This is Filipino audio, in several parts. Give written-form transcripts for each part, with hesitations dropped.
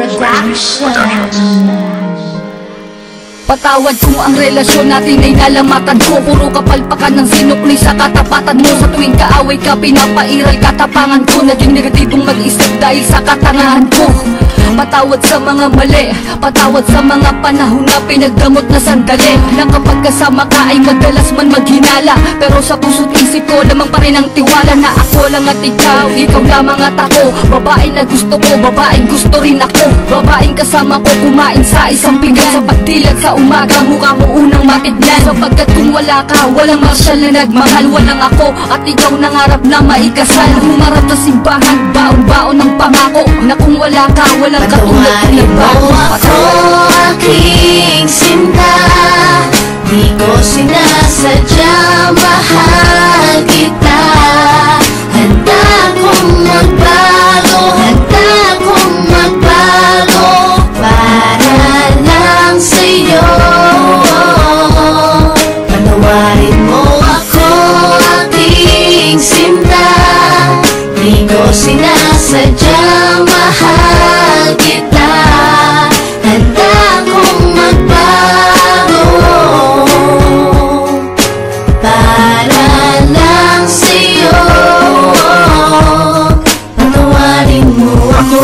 Production. Patawad kung ang relasyon natin ay nalamatan ko. Puro kapalpakan ng sinukli sa katapatan mo. Sa tuwing kaaway ka, pinapairal katapangan ko. Naging negatibong mag-isip dahil sa katangahan ko. Patawad sa mga mali, patawad sa mga panahon na pinagdamot na sandali. Na kapag kasama ka ay madalas man maghinala, pero sa puso't isip ko lamang pa rin ang tiwala na ako lang at ikaw, ikaw lamang at ako. Babae na gusto ko, babaeng gusto rin ako. Babaeng kasama ko kumain sa isang pinggan. Sa pagdilag sa umaga, mukha mo unang matignan. Sapagkat kung wala ka, walang marsyal na nagmahal. Walang ako at ikaw nangarap na maikasal. Humarap sa simbahan, baon-baon ng pangako na kung wala ka, walang katulad ng bago. Ako aking sinta, di ko sinasadya, mahal kita. Handa kong magbago, handa kong magbago para lang sa'yo. Panawarin mo ako aking sinta, di ko sinasadya, mahal kita. Handa kong magbago para lang sa'yo. Patawarin mo ako.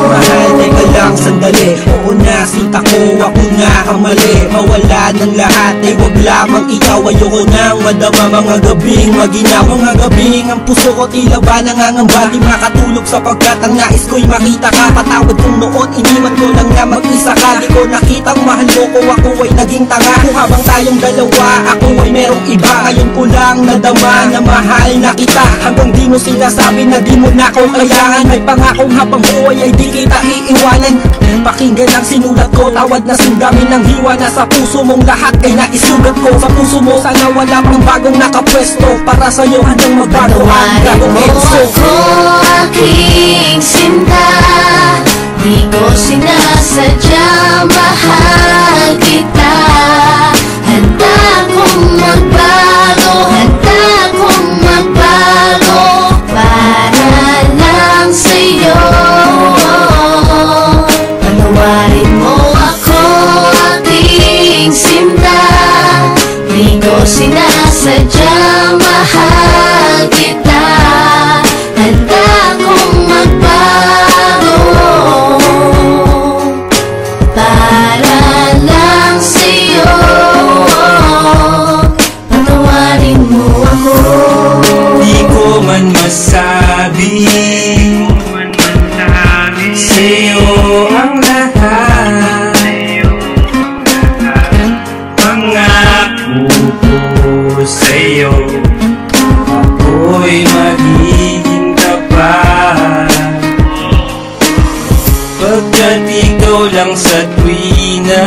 Mahal, teka lang sandali. Oo na, sinta ko, ako nga ang mali. Mawala ng lahat, ay wag lamang ikaw. Ayoko nang madama mga gabing maginaw. Mga gabing ang puso ko tila ba nangangamba. Di makatulog sapagkat ang nais ko'y makita ka. Patawad kung noon, iniwan ko lang na mag-isa ka. Di ko nakitang mahal mo ko, ako ay naging tanga. Kung habang tayong dalawa, ako ay merong iba. Ngayon ko lang nadama na mahal na kita. Hanggang di mo sinasabi na di mo na ko kailangan. May pangakong habang buhay ay di kita iiwanan. Pakinggan ang sinulat ko, tawad na sunggamin ng hiwa. Na sa puso mong lahat ay naisugat ko. Sa puso mo sana wala pang bagong nakapwesto. Para sa'yo handang magbago ang gagong edso. Ako aking sinta, di ko sinasadya, mahal kita. Handa kong magbago, handa kong magbago para lang sa'yo. Panawarin mo ako aking sinta, di ko sinasadya, mahal kita. Handa kong magbago para lang sa'yo. Patawarin mo ako. Di ko man masabi sa'yo ang lahat. Pangako ko sa'yo, ako'y magiging tapat. Pagkat ikaw lang sa tuwina